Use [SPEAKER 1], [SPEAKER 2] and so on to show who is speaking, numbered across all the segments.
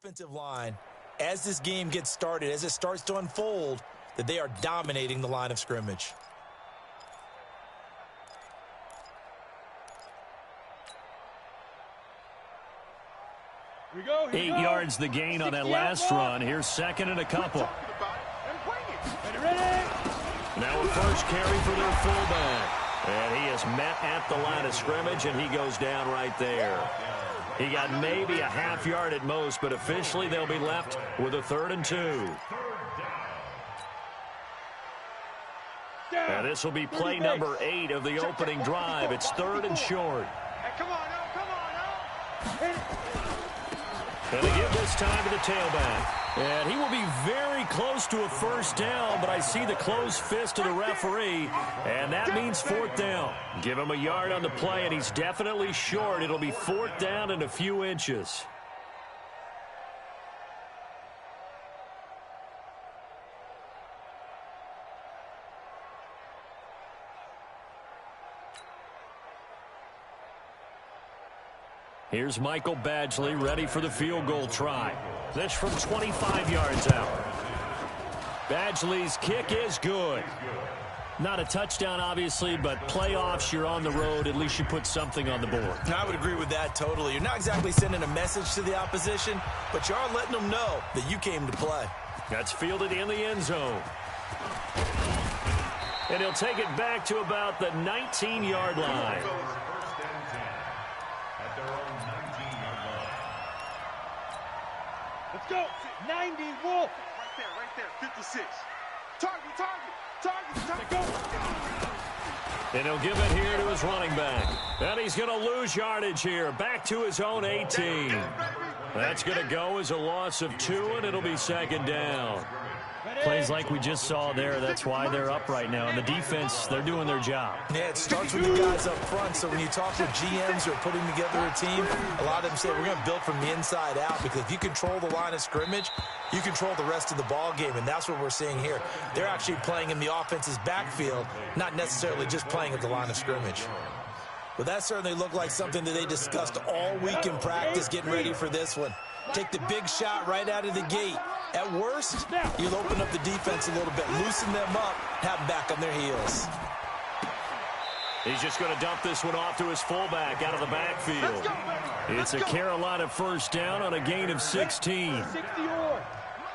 [SPEAKER 1] offensive line, as this game gets started, as it starts to unfold, that they are dominating the line of scrimmage.
[SPEAKER 2] Here we go.
[SPEAKER 3] 8 yards the gain on that last run. Here's second and a couple. Now a first carry for their fullback. And he is met at the line of scrimmage, and he goes down right there. He got maybe a half yard at most, but officially they'll be left with a 3rd and 2. Now this will be play number 8 of the opening drive. It's 3rd and short.
[SPEAKER 2] Hey, come on now.
[SPEAKER 3] And they give this time to the tailback. And he will be very close to a first down, but I see the closed fist of the referee, and that means 4th down. Give him a yard on the play, and he's definitely short. It'll be 4th down and a few inches. Here's Michael Badgley ready for the field goal try. This from 25 yards out. Badgley's kick is good. Not a touchdown, obviously, but playoffs, you're on the road. At least you put something on the board.
[SPEAKER 1] I would agree with that totally. You're not exactly sending a message to the opposition, but you are letting them know that you came to play.
[SPEAKER 3] That's fielded in the end zone. And he'll take it back to about the 19-yard line.
[SPEAKER 2] Let's go. 90, Wolf. Right there. 56. Target. Go.
[SPEAKER 3] And he'll give it here to his running back. And he's going to lose yardage here. Back to his own 18. That's going to go as a loss of 2, and it'll be 2nd down. Plays like we just saw there. That's why they're up right now. And the defense, they're doing their job.
[SPEAKER 1] Yeah, it starts with the guys up front. So when you talk with GMs who are putting together a team, a lot of them say we're going to build from the inside out, because if you control the line of scrimmage, you control the rest of the ball game, and that's what we're seeing here. They're actually playing in the offense's backfield, not necessarily just playing at the line of scrimmage. But that certainly looked like something that they discussed all week in practice getting ready for this one. Take the big shot right out of the gate. At worst, you'll open up the defense a little bit, loosen them up, have them back on their heels.
[SPEAKER 3] He's just going to dump this one off to his fullback out of the backfield. It's a Carolina first down on a gain of 16.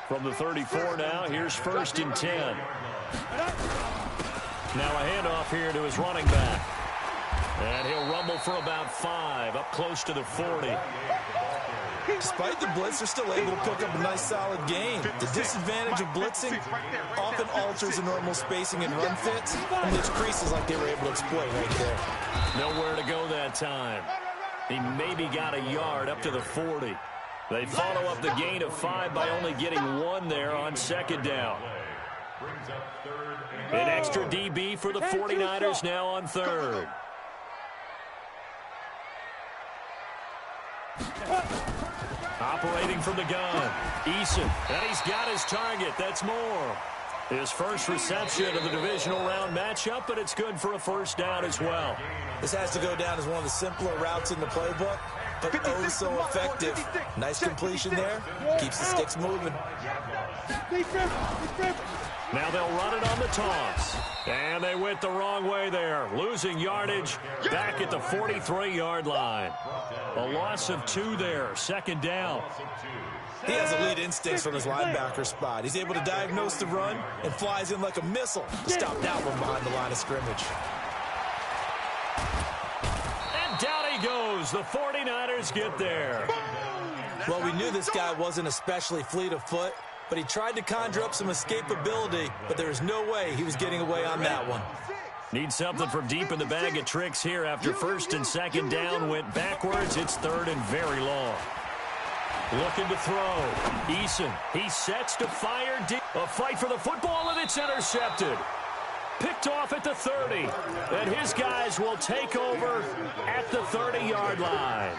[SPEAKER 3] From the 34 now, here's 1st and 10. Now a handoff here to his running back. And he'll rumble for about 5, up close to the 40.
[SPEAKER 1] Despite the blitz, they're still able to pick up a nice solid gain. The disadvantage of blitzing often alters the normal spacing and run fits, and there's creases like they were able to exploit right there.
[SPEAKER 3] Nowhere to go that time. He maybe got a yard up to the 40. They follow up the gain of 5 by only getting 1 there on 2nd down. An extra DB for the 49ers now on 3rd. Operating from the gun, Eason, and he's got his target. That's Moore. His first reception of the divisional round matchup, but it's good for a first down as well.
[SPEAKER 1] This has to go down as one of the simpler routes in the playbook, but oh so effective. Nice completion there. Keeps the sticks moving.
[SPEAKER 3] Now they'll run it on the toss. And they went the wrong way there, losing yardage back at the 43-yard line. A loss of 2 there, 2nd down.
[SPEAKER 1] He has elite instincts from his linebacker spot. He's able to diagnose the run and flies in like a missile to stop that one behind the line of scrimmage.
[SPEAKER 3] And down he goes. The 49ers get there.
[SPEAKER 1] Well, we knew this guy wasn't especially fleet of foot, but he tried to conjure up some escapability, but there was no way he was getting away on that one.
[SPEAKER 3] Need something from deep in the bag of tricks here after 1st and 2nd down went backwards. It's 3rd and very long. Looking to throw. Eason, he sets to fire deep. A fight for the football, and it's intercepted. Picked off at the 30. And his guys will take over at the 30-yard line.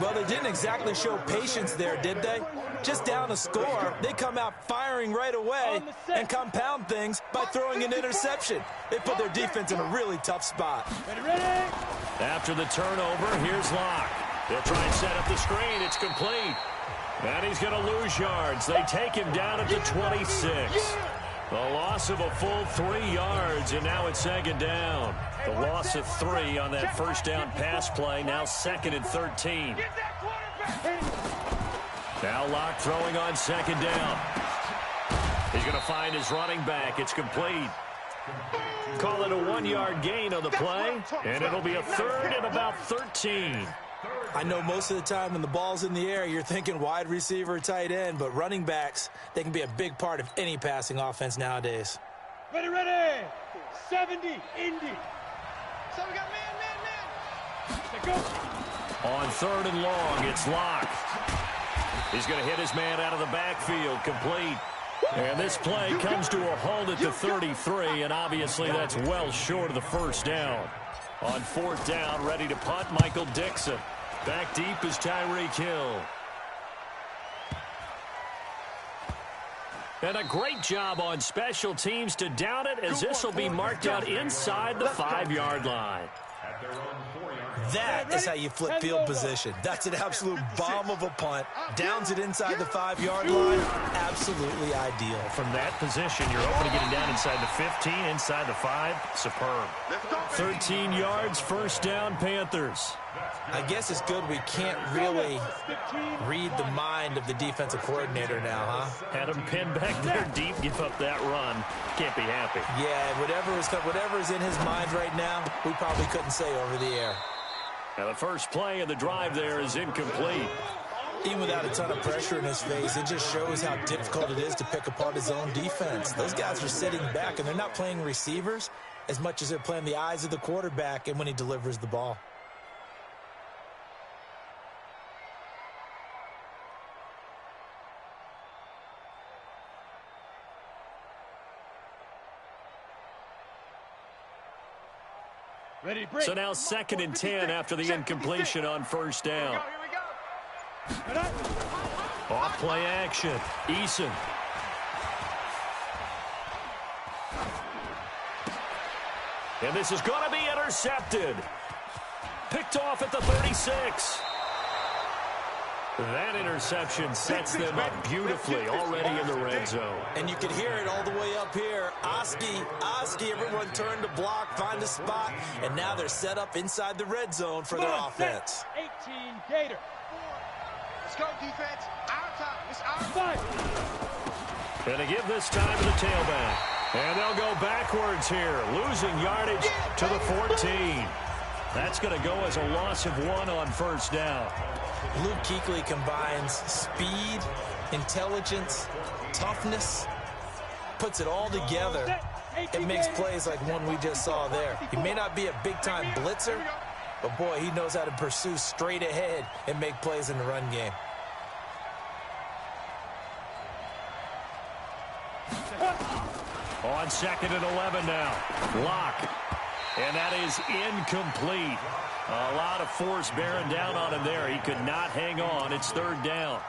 [SPEAKER 1] Well, they didn't exactly show patience there, did they? Just down a score, they come out firing right away and compound things by throwing an interception. They put their defense in a really tough spot.
[SPEAKER 3] After the turnover, here's Locke. They'll try and set up the screen. It's complete. And he's going to lose yards. They take him down at the 26. The loss of a full 3 yards, and now it's second down. The loss of 3 on that first down pass play, now 2nd and 13. Now Locke throwing on second down. He's going to find his running back. It's complete. Call it a 1-yard gain on the play, and it'll be a 3rd and about 13.
[SPEAKER 1] I know most of the time when the ball's in the air, you're thinking wide receiver, tight end, but running backs, they can be a big part of any passing offense nowadays.
[SPEAKER 2] Ready, ready. 70, Indy. So we got man. Let's go.
[SPEAKER 3] On 3rd and long, it's Locke. He's going to hit his man out of the backfield, complete. And this play comes to a halt at the 33, and obviously that's well short of the first down. On 4th down, ready to punt, Michael Dixon. Back deep is Tyreek Hill. And a great job on special teams to down it, as this will be marked out inside the 5-yard line.
[SPEAKER 1] That is how you flip field position. That's an absolute bomb of a punt. Downs it inside the 5-yard line. Absolutely ideal.
[SPEAKER 3] From that position, you're open to getting down inside the 15, inside the 5. Superb. 13 yards, first down, Panthers.
[SPEAKER 1] I guess it's good we can't really read the mind of the defensive coordinator now, huh?
[SPEAKER 3] Had him pinned back there deep, give up that run. Can't be happy.
[SPEAKER 1] Yeah, whatever is in his mind right now, we probably couldn't say over the air.
[SPEAKER 3] Now the first play of the drive there is incomplete.
[SPEAKER 1] Even without a ton of pressure in his face, it just shows how difficult it is to pick apart his own defense. Those guys are sitting back, and they're not playing receivers as much as they're playing the eyes of the quarterback and when he delivers the ball.
[SPEAKER 2] Ready, break.
[SPEAKER 3] So now 2nd and 10 after the incompletion on first down.
[SPEAKER 2] Here we go.
[SPEAKER 3] Off play action. Eason. And this is going to be intercepted. Picked off at the 36. That interception sets them up beautifully already in the red zone.
[SPEAKER 1] And you can hear it all the way up here. Oski, everyone turn to block, find a spot, and now they're set up inside the red zone for their offense.
[SPEAKER 2] 18 Gator. Let's go, defense. Our time. It's our fight.
[SPEAKER 3] And to give this time to the tailback. And they'll go backwards here, losing yardage to the 14. That's going to go as a loss of 1 on first down.
[SPEAKER 1] Luke Kuechly combines speed, intelligence, toughness, puts it all together. It makes plays like one we just saw there. He may not be a big-time blitzer, but boy, he knows how to pursue straight ahead and make plays in the run game.
[SPEAKER 3] On 2nd and 11 now. Locke. And that is incomplete. A lot of force bearing down on him there. He could not hang on. It's 3rd down.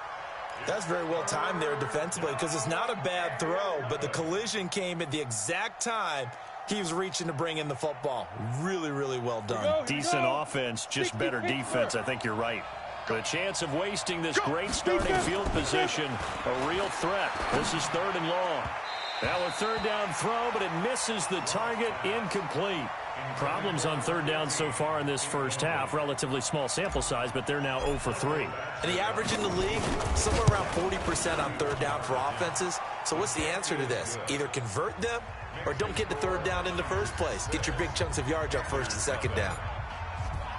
[SPEAKER 1] That's very well timed there defensively, because it's not a bad throw, but the collision came at the exact time he was reaching to bring in the football. Really, really well done.
[SPEAKER 3] Decent offense, just better defense. I think you're right. The chance of wasting this great starting field position, a real threat. This is 3rd and long. Now a 3rd down throw, but it misses the target, incomplete. Problems on 3rd down so far in this first half. Relatively small sample size, but they're now 0 for 3.
[SPEAKER 1] And the average in the league, somewhere around 40% on 3rd down for offenses. So what's the answer to this? Either convert them or don't get to 3rd down in the first place. Get your big chunks of yards on 1st and 2nd down.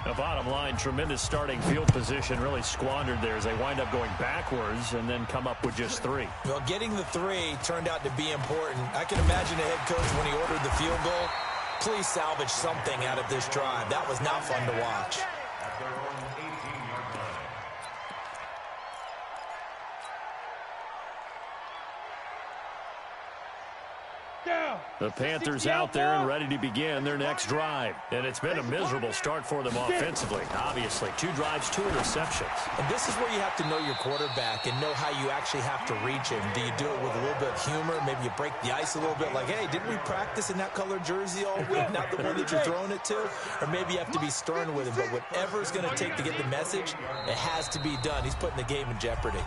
[SPEAKER 3] The bottom line, tremendous starting field position, really squandered there as they wind up going backwards and then come up with just 3.
[SPEAKER 1] Well, getting the 3 turned out to be important. I can imagine the head coach when he ordered the field goal. Please salvage something out of this drive. That was not fun to watch.
[SPEAKER 3] The Panthers out there and ready to begin their next drive. And it's been a miserable start for them offensively. Obviously, 2 drives, 2 interceptions.
[SPEAKER 1] And this is where you have to know your quarterback and know how you actually have to reach him. Do you do it with a little bit of humor? Maybe you break the ice a little bit like, hey, didn't we practice in that colored jersey all week? Not the one that you're throwing it to? Or maybe you have to be stern with him. But whatever it's going to take to get the message, it has to be done. He's putting the game in jeopardy.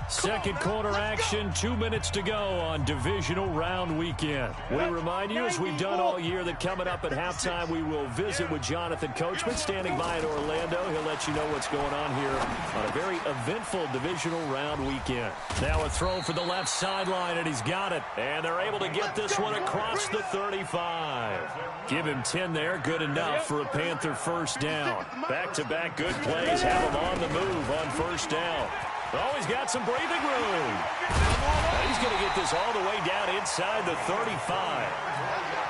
[SPEAKER 3] Second quarter action, 2 minutes to go on divisional round weekend. We remind you, as we've done all year, that coming up at halftime, we will visit with Jonathan Coachman standing by in Orlando. He'll let you know what's going on here on a very eventful divisional round weekend. Now a throw for the left sideline, and he's got it. And they're able to get this one across the 35. Give him 10 there, good enough for a Panther first down. Back-to-back good plays have him on the move on first down. Oh, he's got some breathing room. And he's going to get this all the way down inside the 35.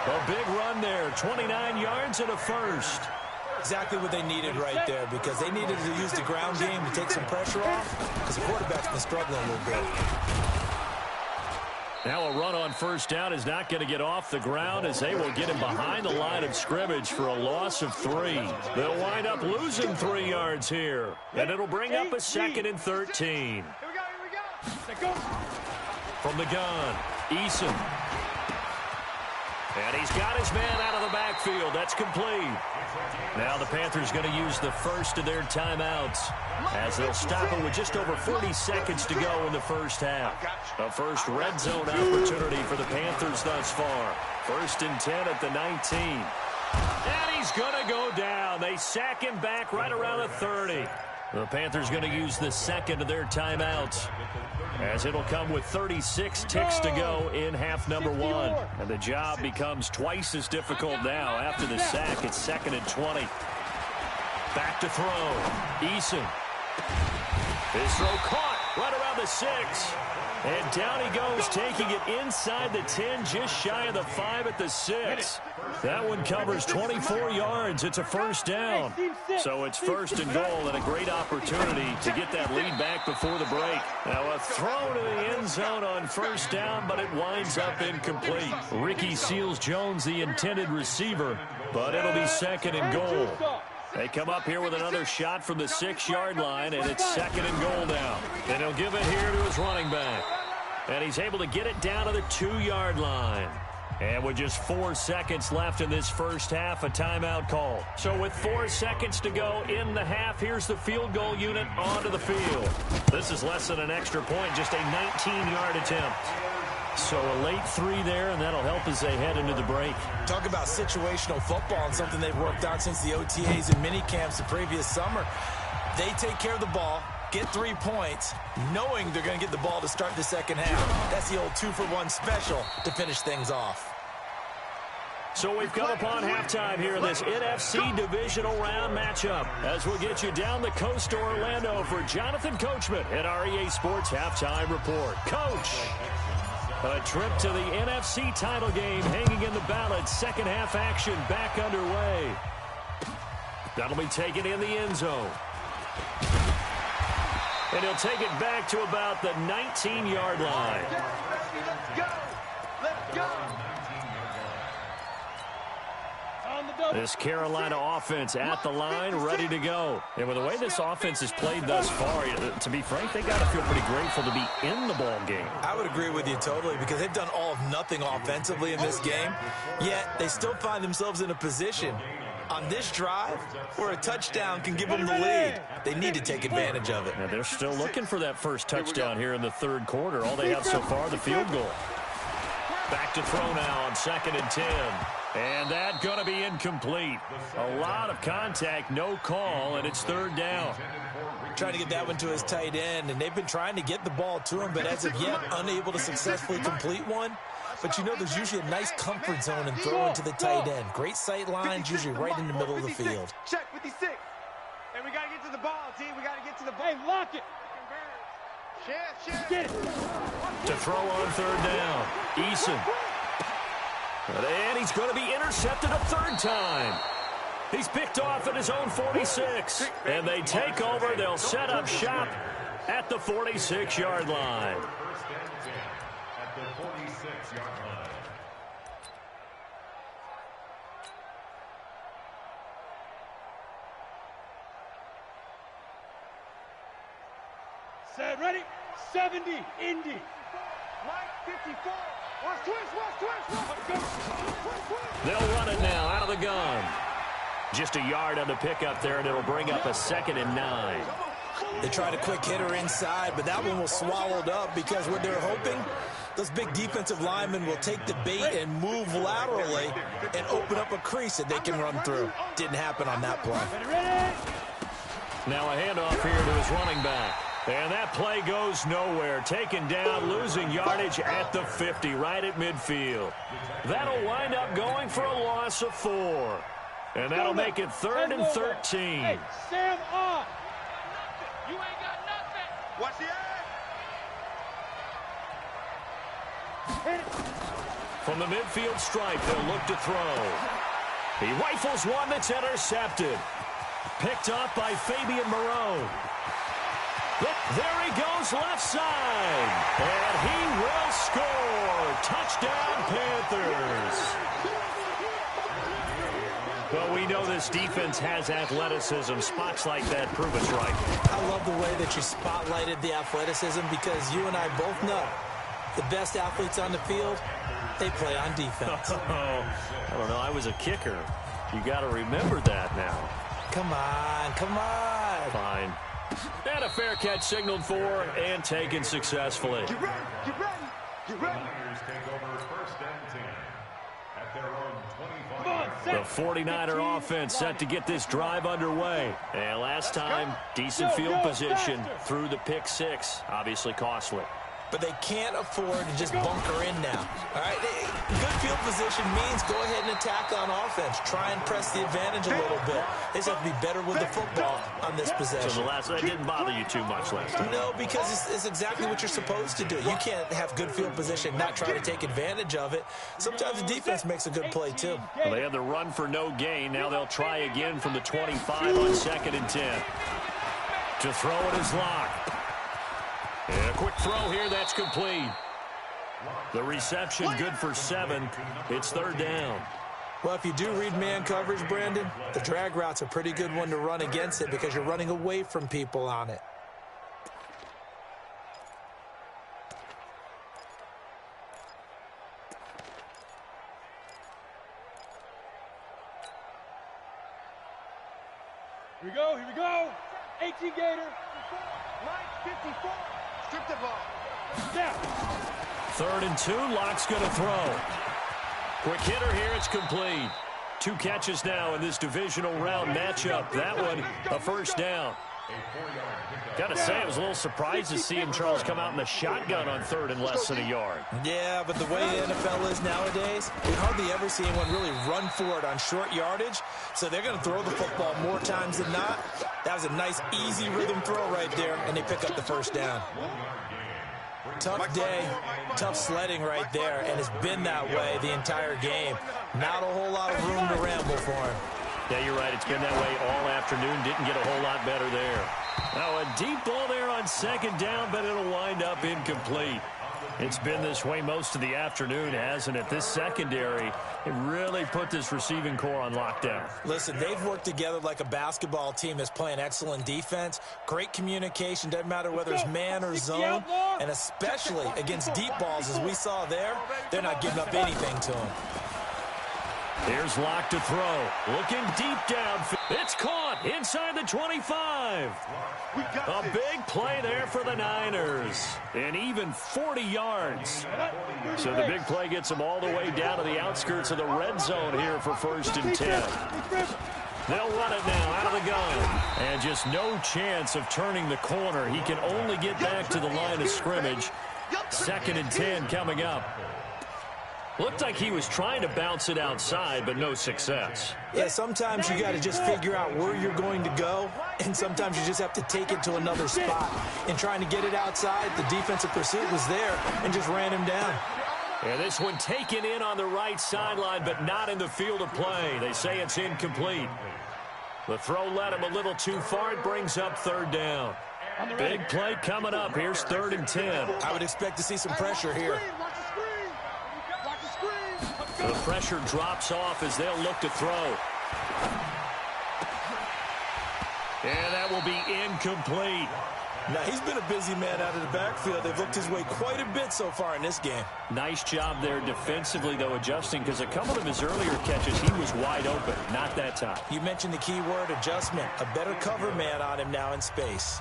[SPEAKER 3] A big run there, 29 yards and a first.
[SPEAKER 1] Exactly what they needed right there, because they needed to use the ground game to take some pressure off, because the quarterback's been struggling a little bit.
[SPEAKER 3] Now a run on first down is not going to get off the ground, as they will get him behind the line of scrimmage for a loss of 3. They'll wind up losing 3 yards here, and it'll bring up a 2nd and 13.
[SPEAKER 2] Here we go.
[SPEAKER 3] From the gun, Eason. And he's got his man out of the backfield. That's complete. Now the Panthers going to use the first of their timeouts, as they'll stop it with just over 40 seconds to go in the first half. A first red zone opportunity for the Panthers thus far. 1st and 10 at the 19. And he's going to go down. They sack him back right around the 30. The Panthers going to use the second of their timeouts, as it'll come with 36 ticks to go in half number 1. And the job becomes twice as difficult now after the sack. It's 2nd and 20. Back to throw. Eason. His throw caught right around the 6. And down he goes, taking it inside the 10, just shy of the 5 at the 6. That one covers 24 yards. It's a first down. So it's 1st and goal, and a great opportunity to get that lead back before the break. Now a throw to the end zone on first down, but it winds up incomplete. Ricky Seals-Jones, the intended receiver, but it'll be 2nd and goal. They come up here with another shot from the 6-yard line, and it's 2nd and goal now. And he'll give it here to his running back. And he's able to get it down to the 2-yard line. And with just 4 seconds left in this first half, a timeout call. So with 4 seconds to go in the half, here's the field goal unit onto the field. This is less than an extra point, just a 19-yard attempt. So a late 3 there, and that'll help as they head into the break.
[SPEAKER 1] Talk about situational football, and something they've worked out since the OTAs and mini camps the previous summer. They take care of the ball, get 3 points, knowing they're going to get the ball to start the second half. That's the old 2-for-1 special to finish things off.
[SPEAKER 3] So we've come upon halftime here in this NFC divisional round matchup, as we'll get you down the coast to Orlando for Jonathan Coachman at our EA Sports Halftime Report. Coach, a trip to the NFC title game hanging in the balance. Second half action back underway. That'll be taken in the end zone. And he'll take it back to about the 19-yard line.
[SPEAKER 2] Let's go. Let's go.
[SPEAKER 3] This Carolina offense at the line, ready to go. And with the way this offense has played thus far, to be frank, they got to feel pretty grateful to be in the ball game.
[SPEAKER 1] I would agree with you totally, because they've done all of nothing offensively in this game, yet they still find themselves in a position on this drive where a touchdown can give them the lead. They need to take advantage of it.
[SPEAKER 3] And they're still looking for that first touchdown here in the third quarter. All they have so far, the field goal. Back to throw now on 2nd and 10. And that's going to be incomplete. A lot of contact, no call, and it's 3rd down.
[SPEAKER 1] Trying to get that one to his tight end, and they've been trying to get the ball to him, but as of yet, unable to successfully complete one. But you know there's usually a nice comfort zone in throwing to the tight end. Great sight lines, usually right in the middle of the field.
[SPEAKER 2] Check 56. And we got to get to the ball, team. We got to get to the ball. Hey, lock it. Get it.
[SPEAKER 3] To throw on 3rd down, Eason. And he's going to be intercepted a 3rd time. He's picked off at his own 46. And they take over. They'll set up shop at the 46-yard line.
[SPEAKER 2] Set, ready? 70, Indy. Mike, 54. Watch twist.
[SPEAKER 3] They'll run it now out of the gun. Just a yard on the pickup there, and it'll bring up a 2nd and 9.
[SPEAKER 1] They tried a quick hitter inside, but that one was swallowed up because what they're hoping, those big defensive linemen will take the bait and move laterally and open up a crease that they can run through. Didn't happen on that play.
[SPEAKER 3] Now a handoff here to his running back. And that play goes nowhere. Taken down, losing yardage at the 50, right at midfield. That'll wind up going for a loss of 4. And that'll make it 3rd and 13.
[SPEAKER 2] Hey, Sam on.
[SPEAKER 4] You ain't got nothing.
[SPEAKER 2] Watch the eye.
[SPEAKER 3] From the midfield stripe, they'll look to throw. He rifles one that's intercepted. Picked up by Fabian Moreau. There he goes left side. And he will score. Touchdown, Panthers. Well, we know this defense has athleticism. Spots like that prove us right.
[SPEAKER 1] I love the way that you spotlighted the athleticism because you and I both know the best athletes on the field, they play on defense.
[SPEAKER 3] I don't know. I was a kicker. You got to remember that now.
[SPEAKER 1] Come on, come on.
[SPEAKER 3] Fine. And a fair catch signaled for and taken successfully.
[SPEAKER 2] Get ready, get ready, get ready.
[SPEAKER 3] The 49er offense set to get this drive underway. And last time, decent field position through the pick 6. Obviously costly.
[SPEAKER 1] But they can't afford to just bunker in now. All right, good field position means go ahead and attack on offense. Try and press the advantage a little bit. They just have to be better with the football on this possession.
[SPEAKER 3] So that didn't bother you too much last time?
[SPEAKER 1] No, because it's exactly what you're supposed to do. You can't have good field position, not try to take advantage of it. Sometimes the defense makes a good play, too.
[SPEAKER 3] Well, they had the run for no gain. Now they'll try again from the 25 on 2nd and 10. To throw it is locked. And a quick throw here, that's complete. The reception good for 7. It's 3rd down.
[SPEAKER 1] Well, if you do read man coverage, Brandon, the drag route's a pretty good one to run against it because you're running away from people on it.
[SPEAKER 2] Here we go, here we go. 18 Gator. Line 54. Strip the ball. Snap.
[SPEAKER 3] 3rd and 2, Locke's going to throw. Quick hitter here, it's complete. 2 catches now in this divisional round matchup. That one, a 1st down. Got to say, I was a little surprised to see him, Charles, come out in the shotgun on 3rd and less than a yard.
[SPEAKER 1] Yeah, but the way the NFL is nowadays, we hardly ever see anyone really run for it on short yardage. So they're going to throw the football more times than not. That was a nice, easy rhythm throw right there, and they pick up the 1st down. Tough day, tough sledding right there, and it's been that way the entire game. Not a whole lot of room to ramble for him.
[SPEAKER 3] Yeah, you're right. It's been that way all afternoon. Didn't get a whole lot better there. Now a deep ball there on 2nd down, but it'll wind up incomplete. It's been this way most of the afternoon, hasn't it? This secondary, it really put this receiving core on lockdown.
[SPEAKER 1] Listen, they've worked together like a basketball team that's playing excellent defense. Great communication, doesn't matter whether it's man or zone. And especially against deep balls, as we saw there, they're not giving up anything to them.
[SPEAKER 3] Here's Locke to throw. Looking deep down. It's caught inside the 25. A big play there for the Niners. And even 40 yards. So the big play gets them all the way down to the outskirts of the red zone here for 1st and 10. They'll run it now out of the gun. And just no chance of turning the corner. He can only get back to the line of scrimmage. 2nd and 10 coming up. Looked like he was trying to bounce it outside, but no success.
[SPEAKER 1] Yeah, sometimes you got to just figure out where you're going to go, and sometimes you just have to take it to another spot. And trying to get it outside, the defensive pursuit was there and just ran him down.
[SPEAKER 3] And this one taken in on the right sideline, but not in the field of play. They say it's incomplete. The throw led him a little too far. It brings up 3rd down. Big play coming up. Here's 3rd and 10.
[SPEAKER 1] I would expect to see some pressure here.
[SPEAKER 3] The pressure drops off as they'll look to throw. And that will be incomplete.
[SPEAKER 1] Now, he's been a busy man out of the backfield. They've looked his way quite a bit so far in this game.
[SPEAKER 3] Nice job there defensively, though, adjusting, because a couple of his earlier catches, he was wide open. Not that time.
[SPEAKER 1] You mentioned the key word, adjustment. A better cover man on him now in space.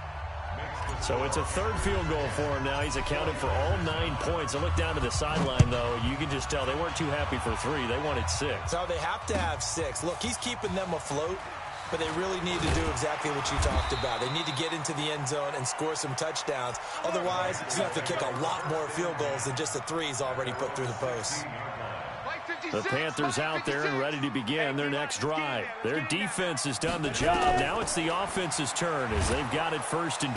[SPEAKER 3] So it's a third field goal for him now. He's accounted for all 9 points. I look down to the sideline, though. You can just tell they weren't too happy for 3. They wanted 6.
[SPEAKER 1] So they have to have 6. Look, he's keeping them afloat, but they really need to do exactly what you talked about. They need to get into the end zone and score some touchdowns. Otherwise, he's going to have to kick a lot more field goals than just the 3 he's already put through the post.
[SPEAKER 3] The Panthers out there and ready to begin their next drive. Their defense has done the job. Now it's the offense's turn as they've got it first and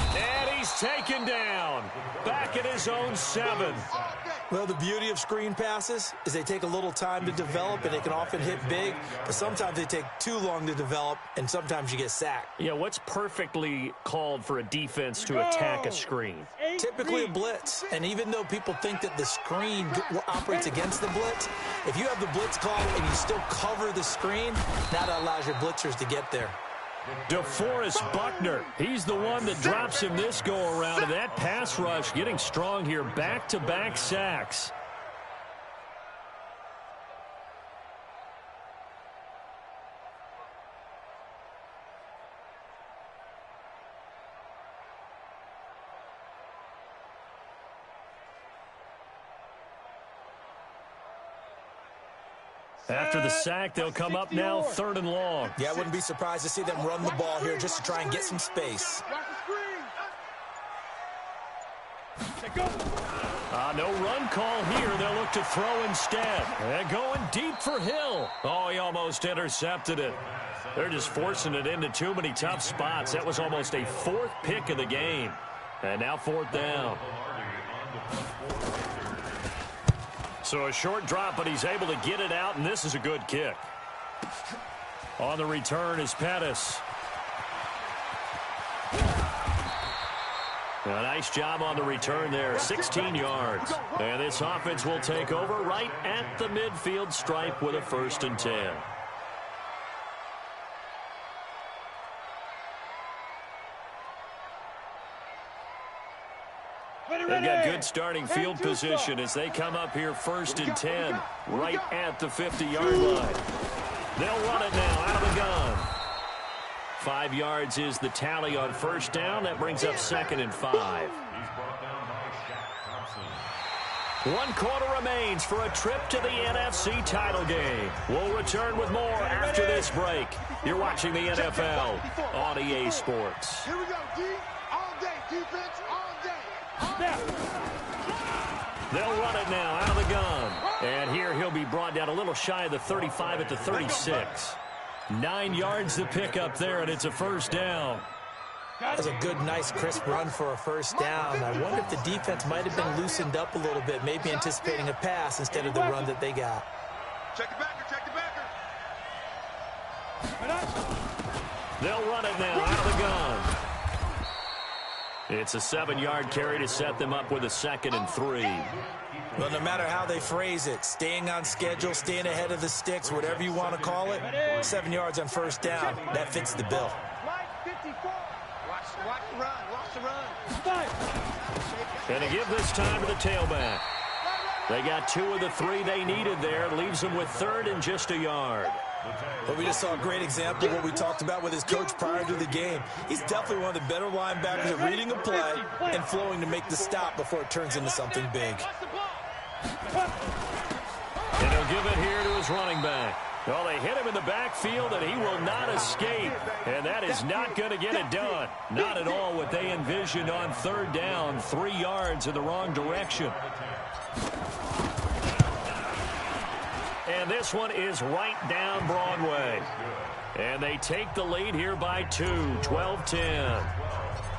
[SPEAKER 3] he's taken down. Back at his own 7.
[SPEAKER 1] Well, the beauty of screen passes is they take a little time to develop, and they can often hit big, but sometimes they take too long to develop, and sometimes you get sacked.
[SPEAKER 3] Yeah, what's perfectly called for a defense to attack a screen?
[SPEAKER 1] Typically a blitz, and even though people think that the screen operates against the blitz, if you have the blitz call and you still cover the screen, that allows your blitzers to get there.
[SPEAKER 3] DeForest Buckner, he's the one that drops him this go-around, and that pass rush getting strong here, back-to-back sacks. After the sack, they'll come up now 3rd and long.
[SPEAKER 1] Yeah, I wouldn't be surprised to see them run the ball here just to try and get some space.
[SPEAKER 3] No run call here. They'll look to throw instead. And going deep for Hill. Oh, he almost intercepted it. They're just forcing it into too many tough spots. That was almost a 4th pick of the game. And now 4th down. So a short drop, but he's able to get it out, and this is a good kick. On the return is Pettis. A nice job on the return there, 16 yards. And this offense will take over right at the midfield stripe with a 1st and 10. They've got good starting field position as they come up here 1st and 10, right at the 50-yard line. They'll run it now out of the gun. 5 yards is the tally on 1st down. That brings up 2nd and 5. 1 quarter remains for a trip to the NFC title game. We'll return with more after this break. You're watching the NFL on EA Sports.
[SPEAKER 2] Here we go, D. All day, defense, all day.
[SPEAKER 3] They'll run it now out of the gun. And here he'll be brought down a little shy of the 35 at the 36. 9 yards to pick up there, and it's a 1st down.
[SPEAKER 1] That's a good, nice, crisp run for a 1st down. I wonder if the defense might have been loosened up a little bit, maybe anticipating a pass instead of the run that they got.
[SPEAKER 2] Check the backer, check the backer.
[SPEAKER 3] They'll run it now out of the gun. It's a 7-yard carry to set them up with a 2nd and 3.
[SPEAKER 1] Well, no matter how they phrase it, staying on schedule, staying ahead of the sticks, whatever you want to call it, 7 yards on 1st down, that fits the bill.
[SPEAKER 2] Watch the run, watch the run.
[SPEAKER 3] And to give this time to the tailback. They got 2 of the 3 they needed there. Leaves them with 3rd and just a yard.
[SPEAKER 1] But we just saw a great example of what we talked about with his coach prior to the game. He's definitely one of the better linebackers at reading a play and flowing to make the stop before it turns into something big.
[SPEAKER 3] And he'll give it here to his running back. Well, they hit him in the backfield, and he will not escape. And that is not going to get it done. Not at all what they envisioned on 3rd down. 3 yards in the wrong direction. And this one is right down Broadway. And they take the lead here by 2, 12-10.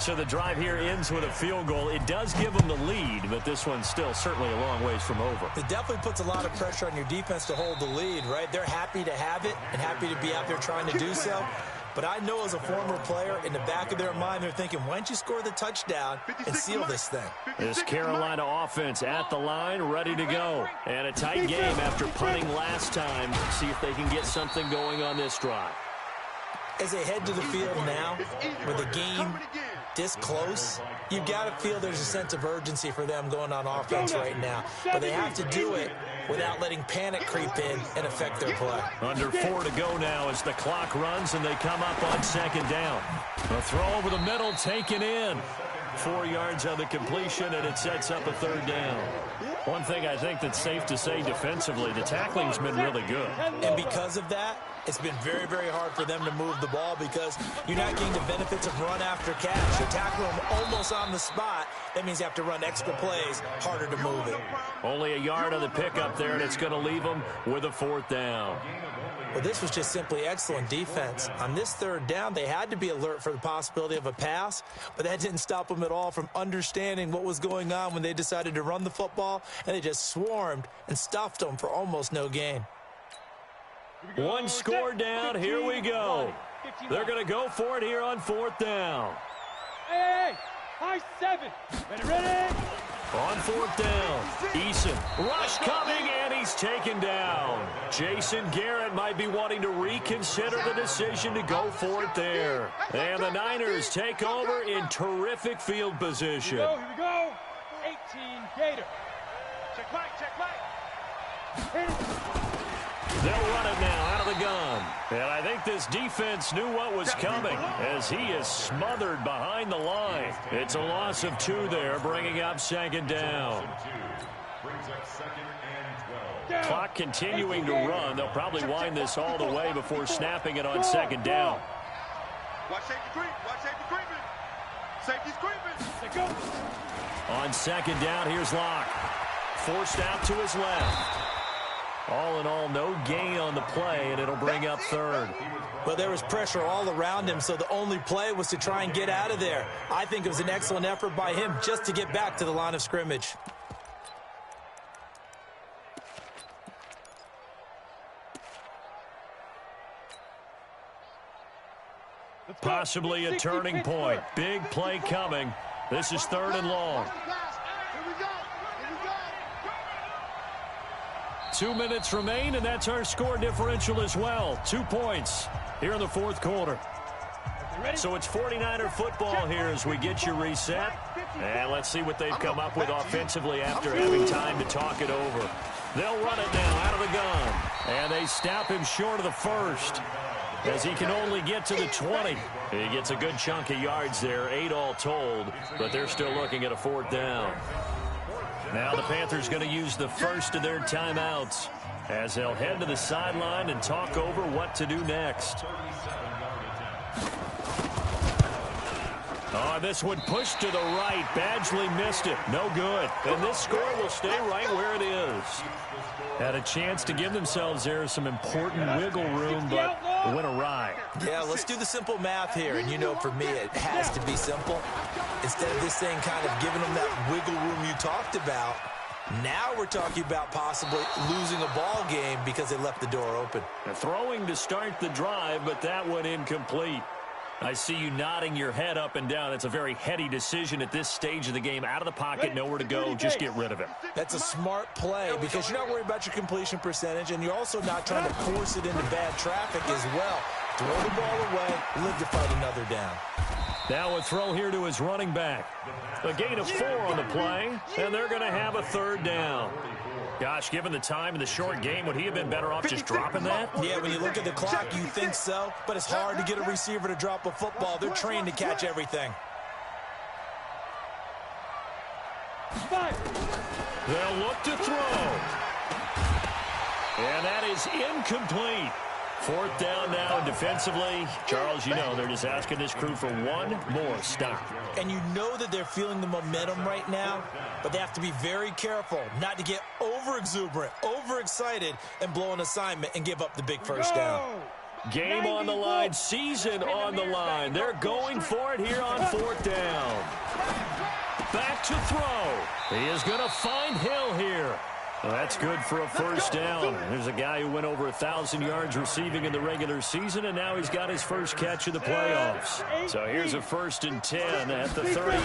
[SPEAKER 3] So the drive here ends with a field goal. It does give them the lead, but this one's still certainly a long ways from over.
[SPEAKER 1] It definitely puts a lot of pressure on your defense to hold the lead, right? They're happy to have it and happy to be out there trying to do so. But I know as a former player, in the back of their mind, they're thinking, why don't you score the touchdown and seal this thing?
[SPEAKER 3] This Carolina offense at the line, ready to go. And a tight game after punting last time. See if they can get something going on this drive.
[SPEAKER 1] As they head to the field now, with the game this close, you've got to feel there's a sense of urgency for them going on offense right now. But they have to do it without letting panic creep in and affect their play.
[SPEAKER 3] Under 4 to go now as the clock runs and they come up on 2nd down. A throw over the middle taken in. 4 yards on the completion, and it sets up a third down. One thing I think that's safe to say defensively, the tackling's been really good.
[SPEAKER 1] And because of that, it's been very, very hard for them to move the ball because you're not getting the benefits of run after catch. You tackle them almost on the spot. That means you have to run extra plays, harder to move it.
[SPEAKER 3] Only a yard on the pickup there, and it's going to leave them with a 4th down.
[SPEAKER 1] Well, this was just simply excellent defense. On this 3rd down, they had to be alert for the possibility of a pass, but that didn't stop them at all from understanding what was going on when they decided to run the football, and they just swarmed and stuffed them for almost no gain.
[SPEAKER 3] One score down. Here we go. They're going to go for it here on 4th down.
[SPEAKER 2] Hey, high 7. Ready?
[SPEAKER 3] On 4th down, Eason, rush coming, and he's taken down. Jason Garrett might be wanting to reconsider the decision to go for it there. And the Niners take over in terrific field position.
[SPEAKER 2] Here we go. 18 Gator.
[SPEAKER 4] Check back.
[SPEAKER 2] Hit it.
[SPEAKER 3] They'll run it now out of the gun. And I think this defense knew what was coming as he is smothered behind the line. It's a loss of 2 there, bringing up 2nd down. Clock continuing to run. They'll probably wind this all the way before snapping it on 2nd down.
[SPEAKER 4] Watch safety creep. Watch safety creeping. Safety's creeping.
[SPEAKER 3] On 2nd down, here's Locke. Forced out to his left. All in all, no gain on the play, and it'll bring up 3rd.
[SPEAKER 1] Well, there was pressure all around him, so the only play was to try and get out of there. I think it was an excellent effort by him just to get back to the line of scrimmage.
[SPEAKER 3] Possibly a turning point. Big play coming. This is 3rd and long. 2 minutes remain, and that's our score differential as well. 2 points here in the 4th quarter. So it's 49er football here as we get you reset. And let's see what they've come up with offensively after having time to talk it over. They'll run it now out of the gun. And they stop him short of the 1st as he can only get to the 20. He gets a good chunk of yards there, 8 all told, but they're still looking at a 4th down. Now the Panthers going to use the first of their timeouts as they'll head to the sideline and talk over what to do next. Oh, this one pushed to the right. Badgley missed it. No good. And this score will stay right where it is. Had a chance to give themselves there some important wiggle room, but went awry.
[SPEAKER 1] Yeah, let's do the simple math here. And you know, for me, it has to be simple. Instead of this thing kind of giving them that wiggle room you talked about, now we're talking about possibly losing a ball game because they left the door open.
[SPEAKER 3] They're throwing to start the drive, but that one incomplete. I see you nodding your head up and down. It's a very heady decision at this stage of the game. Out of the pocket, nowhere to go, just get rid of him.
[SPEAKER 1] That's a smart play because you're not worried about your completion percentage, and you're also not trying to force it into bad traffic as well. Throw the ball away, live to fight another down.
[SPEAKER 3] Now a throw here to his running back. A gain of 4 on the play, and they're going to have a 3rd down. Gosh, given the time in the short game, would he have been better off just dropping that?
[SPEAKER 1] Yeah, when you look at the clock, you think so, but it's hard to get a receiver to drop a football. They're trained to catch everything.
[SPEAKER 3] They'll look to throw. And that is incomplete. 4th down now defensively. Charles, you know they're just asking this crew for one more stop.
[SPEAKER 1] And you know that they're feeling the momentum right now, but they have to be very careful not to get over-exuberant, overexcited, and blow an assignment and give up the big 1st down.
[SPEAKER 3] Game on the line, season on the line. They're going for it here on 4th down. Back to throw. He is going to find Hill here. Well, that's good for a 1st down. There's a guy who went over 1,000 yards receiving in the regular season, and now he's got his first catch of the playoffs. So here's a 1st and 10 at the 38.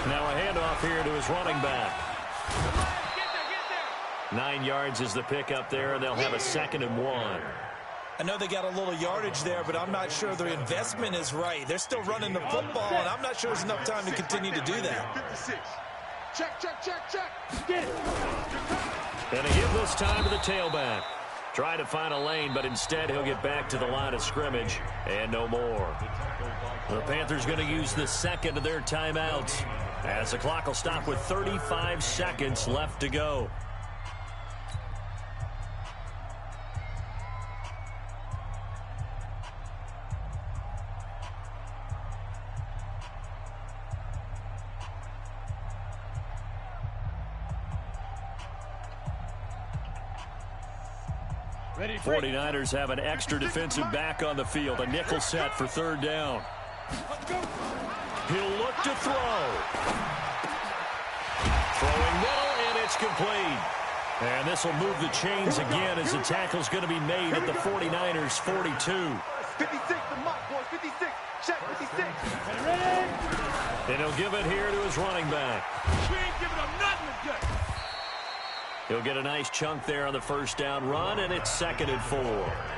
[SPEAKER 3] Now a handoff here to his running back. 9 yards is the pickup there, and they'll have a 2nd and 1.
[SPEAKER 1] I know they got a little yardage there, but I'm not sure their investment is right. They're still running the football, and I'm not sure there's enough time to continue to do that.
[SPEAKER 4] 56. Check. Get it.
[SPEAKER 3] And to give this time to the tailback. Trying to find a lane, but instead he'll get back to the line of scrimmage and no more. The Panthers going to use the second of their timeouts as the clock will stop with 35 seconds left to go.
[SPEAKER 2] Ready,
[SPEAKER 3] 49ers have an extra defensive back on the field. A nickel set for third down. He'll look to throw. Throwing middle, and it's complete. And this will move the chains again as the tackle's going to be made at the 49ers' 42.
[SPEAKER 4] 56, the mock boys, 56. Check 56.
[SPEAKER 2] Ready?
[SPEAKER 3] And he'll give it here to his running back.
[SPEAKER 2] We ain't giving them nothing to do.
[SPEAKER 3] He'll get a nice chunk there on the first down run, and it's 2nd and 4.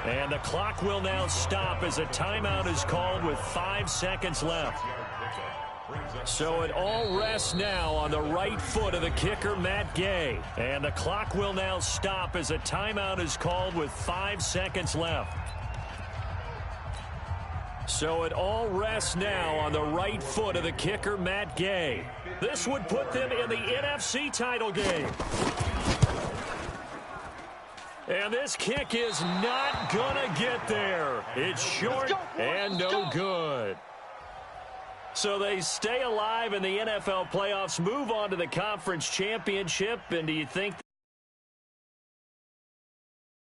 [SPEAKER 3] And the clock will now stop as a timeout is called with 5 seconds left. So it all rests now on the right foot of the kicker, Matt Gay. And the clock will now stop as a timeout is called with 5 seconds left. So it all rests now on the right foot of the kicker, Matt Gay. This would put them in the NFC title game. And this kick is not going to get there. It's short and no good. So they stay alive in the NFL playoffs, move on to the conference championship, and do you think